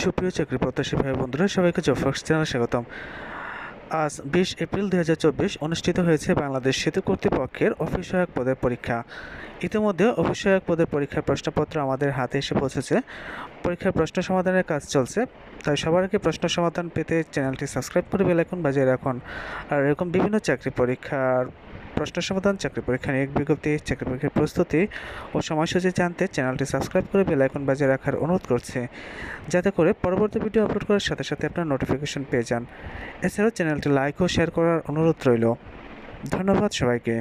সুপ্রিয় চাকরি প্রত্যাশী ভাই বন্ধুরা, সবাইকে জব ফক্স চ্যানেলে স্বাগতম। আজ 20 এপ্রিল 2024 অনুষ্ঠিত হয়েছে বাংলাদেশ সেতু কর্তৃপক্ষের অফিস সহায়ক পদের পরীক্ষা। ইতিমধ্যে অফিস সহায়ক পদের পরীক্ষার প্রশ্নপত্র আমাদের হাতে এসে পৌঁছেছে। পরীক্ষার প্রশ্ন সমাধানের কাজ চলছে, তাই সবার আগে প্রশ্ন সমাধান পেতে চ্যানেলটি সাবস্ক্রাইব করে বেল আইকন বাজিয়ে রাখুন। আর এরকম বিভিন্ন চাকরি পরীক্ষার প্রশ্ন সমাধান, চাকরি পরীক্ষা নিয়োগ বিজ্ঞপ্তি, চাকরি পরীক্ষার প্রস্তুতি ও সময়সূচি জানতে চ্যানেলটি সাবস্ক্রাইব করে বেল আইকন বাজিয়ে রাখার অনুরোধ করছে, যাতে করে পরবর্তী ভিডিও আপলোড করার সাথে সাথে আপনার নোটিফিকেশন পেয়ে যান। এছাড়াও চ্যানেলটি লাইক ও শেয়ার করার অনুরোধ রইল। ধন্যবাদ সবাইকে।